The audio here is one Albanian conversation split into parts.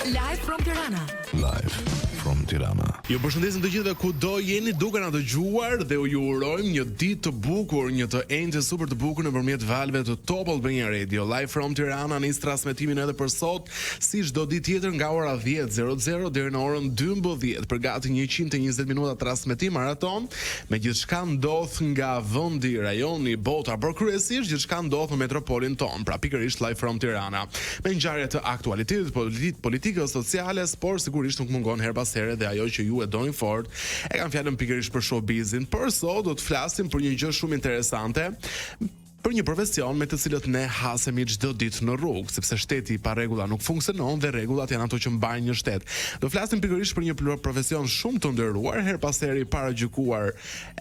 Live from Tirana. Live from Tirana. Ju përshëndesim të gjithëve kudo jeni duke na dëgjuar dhe ju urojmë një ditë të bukur, një të enjte super të bukur nëpërmjet valve të Top Albania Radio. Live from Tirana nis transmetimin edhe për sot, si çdo ditë tjetër nga ora 10:00 deri në orën 12:00 për gati 120 minuta transmetim maraton me gjithçka ndodh nga vendi, rajoni, bota, por kryesisht gjithçka ndodh në metropolin ton. Pra pikërisht Live from Tirana. Me ngjarje të aktualitetit politike, sociale, por sigurisht nuk mungon her pas here dhe ajo që ju e doni fort. E kam fjalën pikërisht për showbizin. Por sot do të flasim për një gjë shumë interesante, për një profesion me të cilët ne hasemi çdo ditë në rrugë, sepse shteti pa rregulla nuk funksionon dhe rregullat janë ato që mbajnë një shtet. Do flasim pikërisht për një profesion shumë të nderuar, her pas here i paragjykuar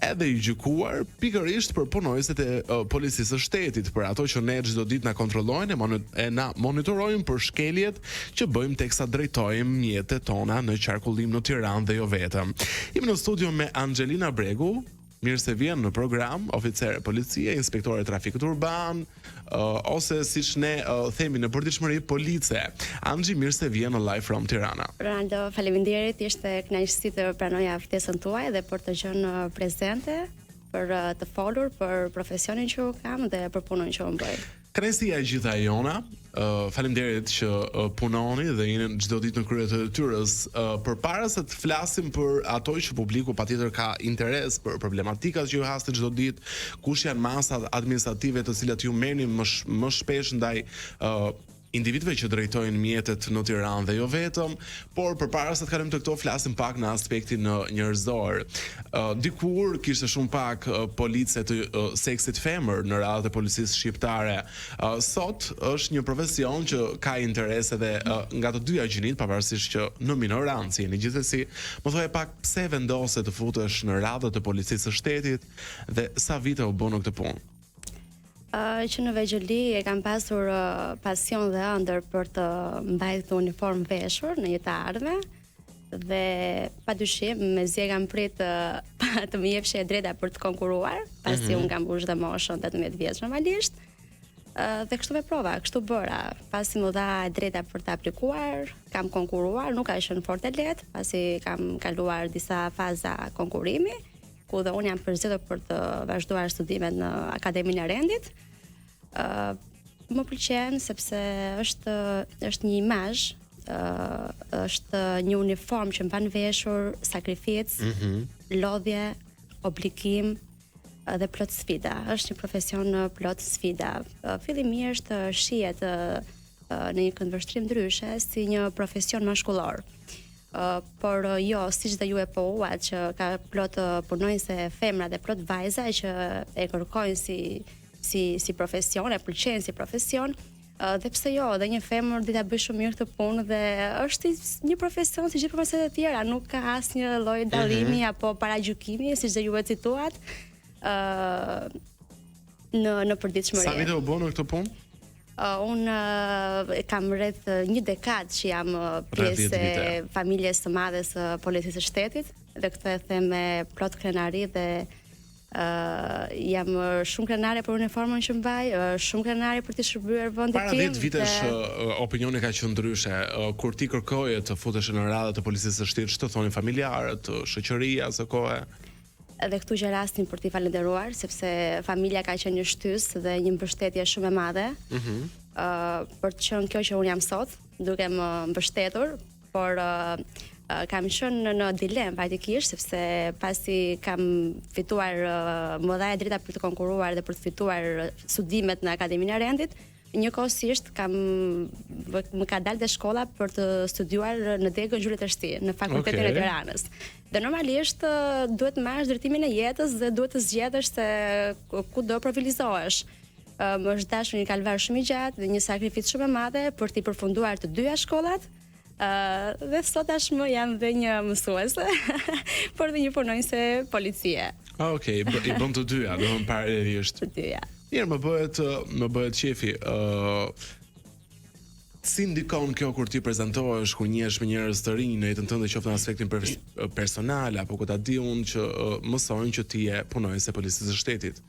edhe i gjykuar, pikërisht për punojësit e policisë së shtetit, për ato që ne çdo ditë na kontrollojnë e na monitorojnë për shkeljet që bëjmë teksa drejtojmë mjetet tona në qarkullim në Tiranë dhe jo vetëm. Jemi në studio me Angelina Bregu. Mirë se vjen në program, oficere policie, inspektore trafikut urban, ose siç ne themi në përditshmëri police. Anxhi, mirë se vjen në Live from Tirana. Ronaldo, faleminderit, ishte kënaqësi të pranoja ftesën tuaj dhe për të qenë prezente, për të folur për profesionin që kam dhe për punën që unë bëj. Kënaqësia e gjitha e jona. Faleminderit që punoni dhe jeni çdo ditë në krye të detyrës. Përpara se të flasim për ato që publiku patjetër ka interes për problematikat që ju hasni çdo ditë, kush janë masat administrative të cilat ju merrni më shpesh ndaj individëve që drejtojnë mjetet në Tiranë dhe jo vetëm, por përpara se të kalojmë të këto flasim pak në aspektin njerëzor. Dikur kishte shumë pak police të seksit femër në radhët e policisë shqiptare. Sot është një profesion që ka interes edhe nga të dyja gjinit, pavarësisht që në minorancë jeni. Gjithsesi, më thuaj pak pse vendose të futesh në radhët e policisë së shtetit dhe sa vite u bën në këtë punë? Që në vegjëli e kam pasur pasion dhe ëndër për të mbajtur uniform veshur në jetë të ardhme dhe padyshim mezi e kam prit të më jepshë e drejta për të konkuruar, pasi unë kam mbush dhe moshën 18 vjeç normalisht. Dhe kështu veprova, kështu bëra, pasi më dha e drejta për të aplikuar, kam konkuruar, nuk ka qenë fort e lehtë, pasi kam kaluar disa faza konkurimi, ku dhe unë jam përzgjedhur për të vazhduar studimet në Akademinë e Rendit. Më pëlqen sepse është një imazh, është një uniform që mban veshur sakrificë, lodhje, obligim dhe plot sfida. Është një profesion plot sfida. Fillimisht shihet në një këndvështrim ndryshe si një profesion mashkullor. Por jo, siç dhe ju e pohuat që ka plot punonjëse femra dhe plot vajza që e kërkojnë si profesion, e pëlqejnë si profesion, dhe pse jo, dhe një femër di ta bëj shumë mirë këtë punë dhe është një profesion si gjithë profesionet e tjera, nuk ka asnjë lloj dallimi apo paragjykimi, siç dhe ju e cituat në përditshmëri. Sa vite u bën në këtë punë? Unë kam rreth një dekadë që jam pjesë e familjes së madhe së policisë së shtetit dhe këtë e them me plot krenari dhe jam shumë krenare për uniformën që mbaj, shumë krenare për të shërbyer vendin tim. Para 10 vitesh opinioni ka qenë ndryshe. Kur ti kërkoje të futesh në radhët e policisë së shtetit, ç'të thonin familjarët, shoqëria së kohë? Dhe këtu që rastin për t'i falenderuar, sepse familja ka qenë një shtys dhe një mbështetje shumë e madhe, për të qenë kjo që unë jam sot, duke më mbështetur, por kam qenë në dilemë faktikisht, sepse pasi kam fituar më dha e drejta për të konkuruar dhe për të fituar studimet në Akademinë e Rendit, njëkohësisht më ka dalë dhe shkolla për të studiuar në Degën Gjule Treshti, në Fakultetin e Tiranës. Dhe normalisht duhet marrësh drejtimin e jetës dhe duhet të zgjedhësh se ku do profilizohesh. Më është dashur një kalvar shumë i gjatë dhe një sakrificë shumë e madhe për të përfunduar të dyja shkollat. Dhe sot tashmë jam dhe një mësuese, por dhe një punonjëse policie. Okej, i bën të dyja, do të paralelisht. Të dyja. Mirë, më bëhet qefi. Si ndikon kjo kur ti prezantohesh, kur njihesh me njerëz të rinj në jetën tënde, qoftë në aspektin personal apo ku ta di unë që mësojnë që ti je punonjëse policisë së shtetit?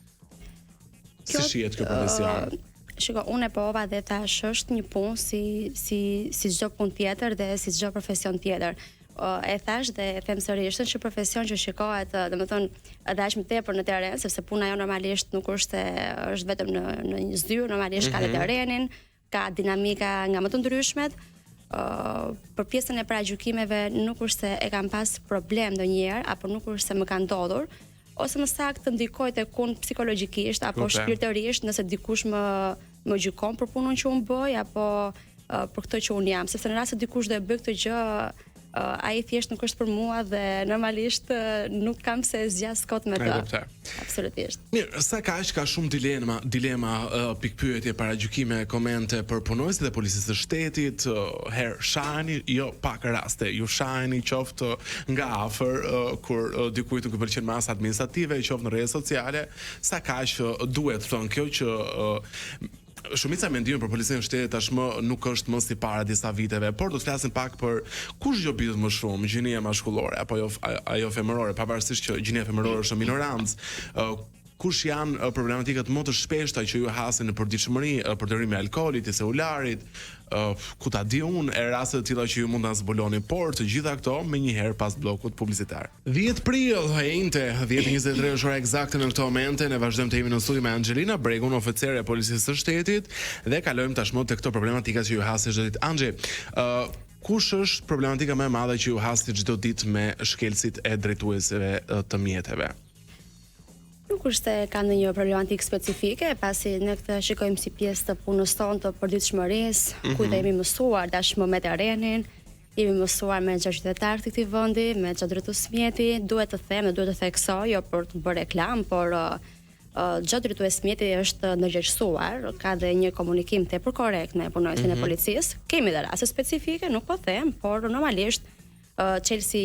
Si shihet kjo profesion? Shiko, unë e pova dhe thash është një punë si çdo punë tjetër dhe si çdo profesion tjetër. E thash dhe e them sërish, është një profesion që shikohet, domethënë, edhe aq më tepër në terren, sepse puna jo normalisht nuk është është vetëm në një zyrë, normalisht ka terrenin, ka dinamika nga më të ndryshmet. Për pjesën e paragjykimeve nuk është se e kam pas problem ndonjëherë, apo nuk është se më ka ndodhur, ose më saktë ndikoj tek unë psikologjikisht apo shpirtërisht, nëse dikush më gjykon për punën që unë bëj apo për këtë që unë jam, sepse në rast se dikush do e bëj këtë gjë, ai thjesht nuk është për mua dhe normalisht nuk kam se zgjas kot me të. Absolutisht. Mirë, sa kaq ka shumë dilema, pikpyetje, paragjykime, komente për punonjësit e policisë së shtetit, herë shaheni, jo pak raste, ju shaheni qoftë nga afër kur dikujt nuk i pëlqen masa administrative, qoftë në rrjetet sociale, sa kaq duhet thënë kjo që shumica mendime për policinë e shtetit tashmë nuk është më si para disa viteve, por do të flasim pak për kush gjobitet më shumë, gjinia maskullore apo ajo femërore, pavarësisht që gjinia femërore është në minorancë. Kush janë problematikat më të shpeshta që ju hasin në përditshmëri, përdorimi i alkoolit, i celularit, ku ta di unë, e raste të tilla që ju mund ta zbuloni, por të gjitha këto menjëherë pas bllokut publicitar. 10 prill, hejnte, 10:23 është ora eksakte në këtë moment, ne vazhdojmë të jemi në studio me Anxhelina Bregun, oficere e policisë së shtetit, dhe kalojmë tashmë tek këto problematika që ju hasin çdo ditë. Anxhe, kush është problematika më e madhe që ju hasin çdo ditë me shkelësit e drejtuesve të mjeteve? Nuk është se ka ndonjë problematikë specifike, pasi ne këtë shikojmë si pjesë të punës tonë të përditshmërisë, ku jemi mësuar tashmë me terrenin, jemi mësuar me çdo qytetar të këtij vendi, me çdo drejtues mjeti, duhet të them dhe duhet të theksoj, jo për të bërë reklam, por çdo drejtues mjeti është ndërgjegjësuar, ka dhe një komunikim tepër korrekt me punonjësin e policisë. Kemi dhe raste specifike, nuk po them, por normalisht çelësi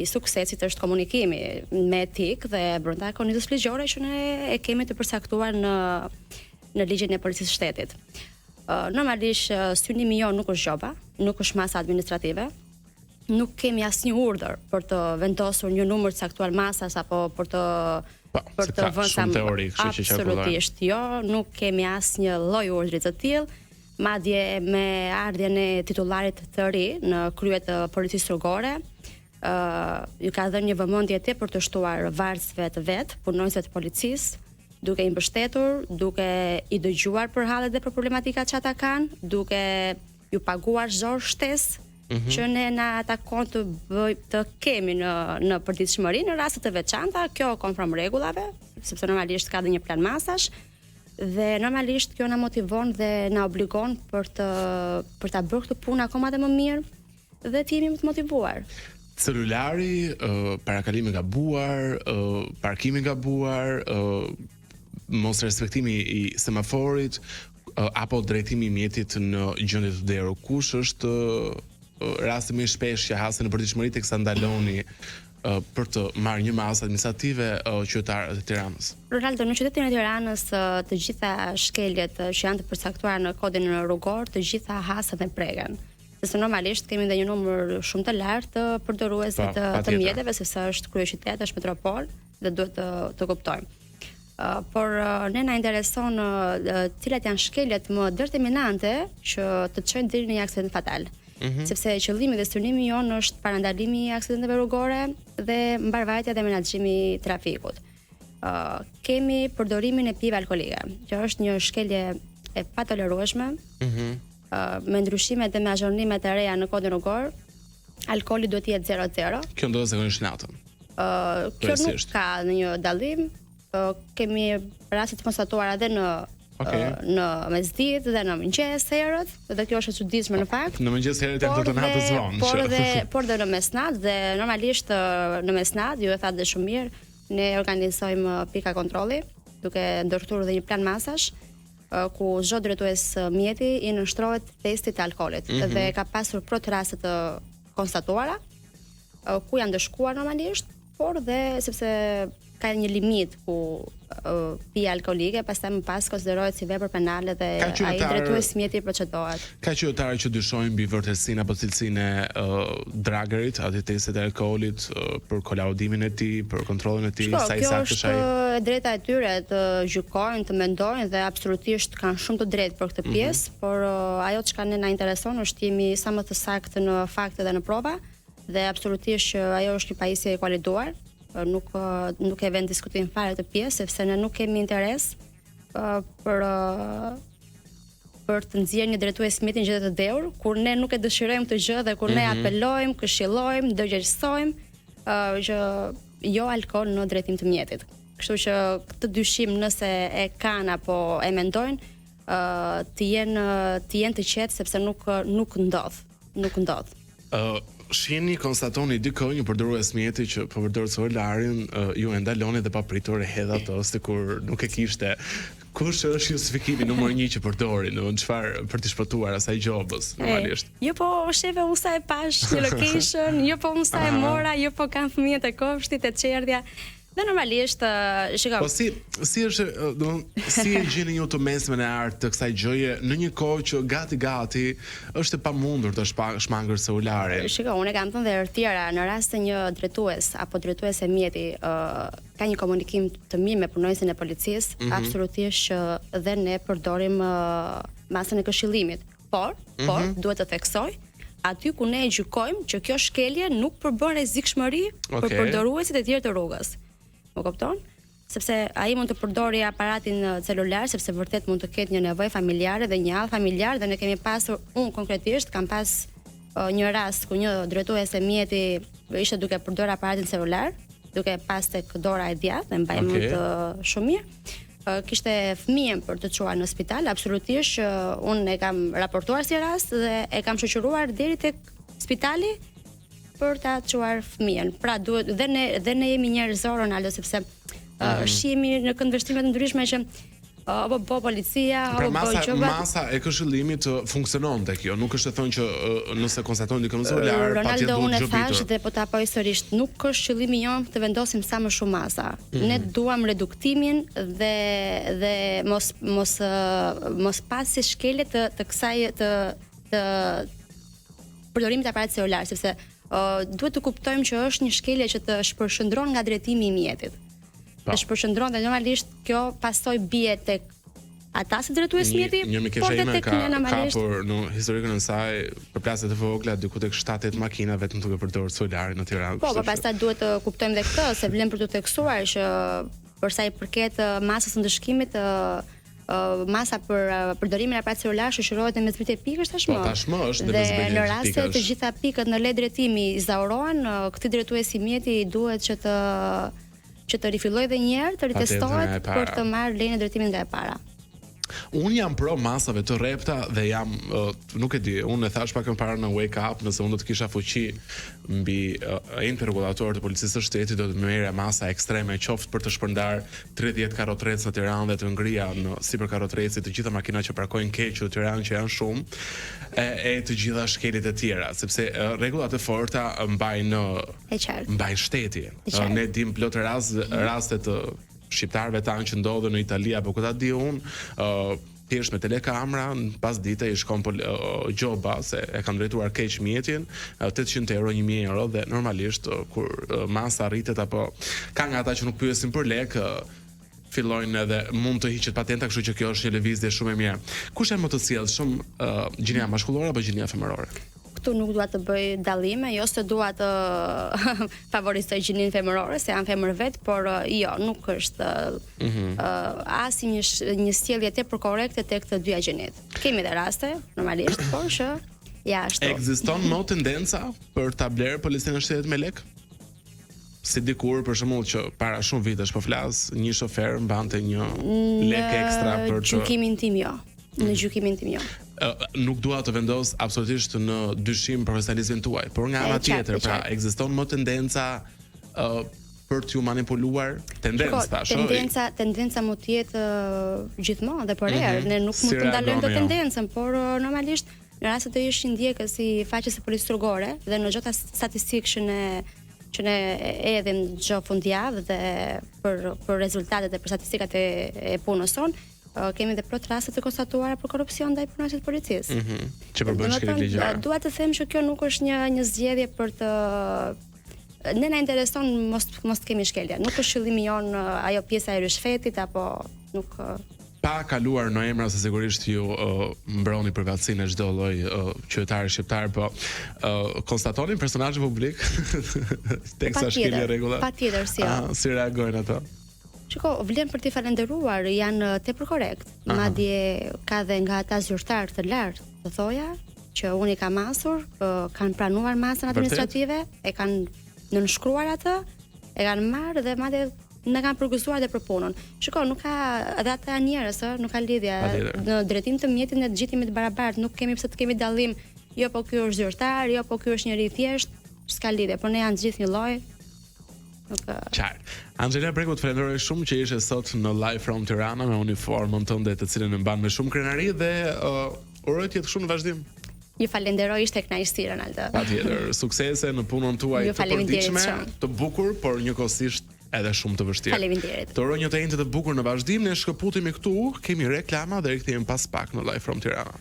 i suksesit është komunikimi me etik dhe brenda konizës ligjore që ne e kemi të përcaktuar në ligjin e policisë së shtetit. Normalisht synimi jo nuk është gjoba, nuk është masa administrative. Nuk kemi asnjë urdhër për të vendosur një numër të caktuar masas apo për të vënë sa teorik, kështu që absolutisht jo, nuk kemi asnjë lloj urdhri të tillë. Madje me ardhjen e titullarit të ri në krye të policisë rrugore, ju ka dhënë një vëmendje tepër të shtuar varësve të vet, punonjësve të policisë, duke i mbështetur, duke i dëgjuar për hallet dhe për problematikat që ata kanë, duke ju paguar çdo shtesë që ne na takon të kemi në përditshmëri në raste të veçanta, kjo konform rregullave, sepse normalisht ka dhe një plan masash. Dhe normalisht kjo na motivon dhe na obligon për ta bërë këtë punë akoma dhe më mirë dhe të jemi më të motivuar. Celulari, parakalimi gabuar, parkimi gabuar, mos respektimi i semaforit, apo drejtimi i mjetit në gjendje të derë. Kush është rasti më i shpesh që hasen në përditshmëri teksa ndaloni për të marrë një masë administrative qytetarë të Tiranës? Ronaldo, në qytetin e Tiranës të gjitha shkeljet që janë të përcaktuara në kodin rrugor, të gjitha hasen dhe preken. Sepse normalisht kemi dhe një numër shumë të lartë të përdoruesve të mjeteve, sepse është kryeqytet, është metropol dhe duhet të kuptojmë. Por ne na intereson cilat janë shkeljet më determinante që të çojnë deri në një aksident fatal. Sepse qëllimi dhe synimi jonë është parandalimi i aksidenteve rrugore dhe mbarvajtja dhe menaxhimi i trafikut. Kemi përdorimin e pijeve alkoolike, që është një shkelje e patolerueshme. Me ndryshimet dhe me azhurnimet e reja në kodin rrugor, alkooli duhet të jetë 0-0. Kjo ndodhet zakonisht natën. Kjo nuk ka një dallim. Kemi raste të konstatuara edhe në mesditë dhe në mëngjes herët, dhe kjo është e çuditshme në fakt. Në mëngjes herët janë këto natës vonë. Por dhe në mesnatë, dhe normalisht në mesnatë, ju e thatë dhe shumë mirë, ne organizojmë pika kontrolli, duke ndërtuar dhe një plan masash, ku çdo drejtues mjeti i nënshtrohet testit të alkoolit dhe ka pasur plot raste të konstatuara, ku janë dëshkuar normalisht, por dhe sepse ka një limit ku pija alkoolike, pastaj më pas konsiderohet si vepër penale dhe ai drejtuesi mjeti procedohet. Ka qytetarë që dyshojnë mbi vërtetësinë apo cilësinë e dragerit, atë testet e alkoolit për kolaudimin e tij, për kontrollin e tij, sa i saktë është ai. Kjo është drejta e tyre të gjykojnë, të mendojnë dhe absolutisht kanë shumë të drejtë për këtë pjesë, por ajo çka ne na intereson është jemi sa më të saktë në fakte dhe në prova dhe absolutisht ajo është një pajisje e kualituar. Nuk e vend diskutim fare të pjesë sepse ne nuk kemi interes për të nxjerrë një drejtues mjeti në gjendje të dheur, kur ne nuk e dëshirojmë këtë gjë dhe kur ne apelojmë, këshillojmë, dërgjegjësojmë që jo alkool në drejtim të mjetit. Kështu që këtë dyshim nëse e kanë apo e mendojnë, të jenë të qetë sepse nuk ndodh. Shihni, konstatoni dikë një përdorues mjeti që po përdor celularin, ju e ndaloni dhe pa pritur e hedh ato sikur nuk e kishte. Kush është justifikimi numër 1 që përdori, çfarë për të shpëtuar asaj gjobës normalisht? Jo po shefe unë sa e pash një location, jo po unë sa e mora, jo po kanë fëmijët e kopshtit e çerdhja. Dhe normalisht, shikoj. Po si është, si e gjeni ju të mesmen e artë të kësaj gjëje në një kohë që gati është e pamundur të shmangër celularin? Shikoj, unë kam thënë dhe tjera, në rast të një drejtues apo drejtuese mjeti ka një komunikim të mirë me punonjësin e policisë, absolutisht që dhe ne përdorim masën e këshillimit. Por duhet të theksoj aty ku ne e gjykojmë që kjo shkelje nuk përbën rrezikshmëri për përdoruesit e tjerë të rrugës. Më kupton? Sepse ai mund të përdori aparatin celular sepse vërtet mund të ketë një nevojë familjare dhe një hall familjar dhe ne kemi pasur, unë konkretisht kam pas një rast ku një drejtuese mjeti ishte duke përdorur aparatin celular, duke pas tek dora e djathtë, e mbaj mend shumë mirë. Kishte fëmijën për të çuar në spital, absolutisht unë e kam raportuar si rast dhe e kam shoqëruar deri tek spitali për ta çuar fëmijën. Pra duhet dhe ne jemi njerëzor Ronaldo sepse shihemi në këndvështrime të ndryshme që apo policia apo masa e këshillimit funksionon tek kjo. Nuk është e thënë që nëse konstatojnë dikë në celular, patjetër Ronaldo, unë duhet thash dhe po ta apoj sërish, nuk është qëllimi jon të vendosim sa më shumë masa. Ne duam reduktimin dhe mos pasi shkelje të kësaj të përdorimit të aparatit celular, sepse duhet të kuptojmë që është një shkelje që të shpërshëndron nga drejtimi i mjetit. Të shpërshëndron dhe normalisht kjo pasoj bie tek ata si drejtues mjeti, por edhe tek ne normalisht. Por në historikën e saj, për plasjet e vogla, diku tek 7-8 makina vetëm duke përdorur celularin në Tiranë. Po, pastaj duhet të kuptojmë edhe këtë, se vlen për të theksuar që për sa i përket masës së ndëshkimit, masa për përdorimin e aparatit celular shoqërohet me zbritje pikësh tashmë. Po tashmë është dhe në rast se të gjitha pikët në led drejtimi zaurohen, këtij drejtuesi mjeti duhet që të rifillojë edhe një herë, të ritestohet për të marrë lejen e drejtimit nga e para. Unë jam pro masave të rrepta dhe jam, nuk e di, unë e thash pak më parë në Wake Up, nëse unë do të kisha fuqi mbi interregulatorët e policisë së shtetit, do të merrja masa ekstreme, qoftë për të shpërndar 30 karrotrec në Tiranë dhe të ngrija në sipër karrotrecit të gjitha makinat që parkojnë keq në Tiranë, që janë shumë, e të gjitha shkelit e tjera, sepse rregullat e forta mbajnë shteti. Ne dim plot raste të shqiptarëve tanë që ndodhen në Itali apo ku ta di unë, thjesht me telekamera, pas dite i shkon gjoba se e kanë drejtuar keq mjetin, 800 euro, 1000 euro dhe normalisht kur masa rritet apo ka nga ata që nuk pyesin për lek, fillojnë edhe mund të hiqet patenta, kështu që kjo është një lëvizje shumë e mirë. Kush janë më të sjellshëm, gjinia mashkullore apo gjinia femërore? Këtu nuk dua të bëj dallime, jo se dua të favorizoj gjinin femërore, se janë femër vet, por jo, nuk është asnjë një sjellje tepër korrekte tek të dyja gjenit. Kemi edhe raste, normalisht, por që jashtë. Ekziston më tendenca për ta blerë policinë e shtetit me lek? Si dikur, për shembull, që para shumë vitesh po flas, një shofer mbante një lek ekstra për të gjykimin tim jo. Në gjykimin tim jo. Nuk dua të vendos absolutisht në dyshim profesionalizmin tuaj, por nga ana tjetër, pra ekziston më tendenca për t'ju manipuluar, tendenca mund të jetë gjithmonë dhe për herë, ne nuk mund të ndalojmë të tendencën, por normalisht në rast të ish ndjekës si faqes së policisë rrugore dhe në gjota statistikë që ne edhim çdo fundjavë dhe për rezultatet dhe për statistikat e punës sonë, kemi edhe plot raste të konstatuara për korrupsion ndaj punonjësit të policisë. Që përbën shkelje ligjore. Dua të them që kjo nuk është një zgjedhje për të ne na intereson mos të kemi shkelje. Nuk është qëllimi jon ajo pjesa e rishfetit apo nuk pa kaluar në emra se sigurisht ju mbroni përkatësinë e çdo lloj qytetari shqiptar, po konstatonin personazhe publik teksa shkelje rregulla. Patjetër si jo. Si reagojnë ato? Shiko, vlen për t'i falenderuar, janë tepër korrekt. Madje ka dhe nga ata zyrtar të lartë, të thoja, që unë i kam masur, kanë pranuar masën administrative, e kanë nënshkruar atë, e kanë marrë dhe madje në kanë përgëzuar dhe për punën. Shiko, nuk ka edhe ata njerëz, nuk ka lidhje. Në drejtim të mjetit ne të gjithë jemi të barabartë, nuk kemi pse të kemi dallim. Jo, po ky është zyrtar, jo, po ky është njëri i thjesht, s'ka lidhje, por ne janë gjithë një lloj. Qartë. Angela Breku, të falenderoj shumë që ishe sot në Live from Tirana me uniformën tënde të cilën e mban me shumë krenari dhe uroj të jetë kështu në vazhdim. Ju falenderoj, ishte kënaqësi Ronaldo. Patjetër, suksese në punën tuaj të përditshme, të bukur, por njëkohësisht edhe shumë të vështirë. Faleminderit. Të uroj një të njëjtë të bukur në vazhdim. Ne shkëputemi këtu, kemi reklama dhe rikthehemi pas pak në Live from Tirana.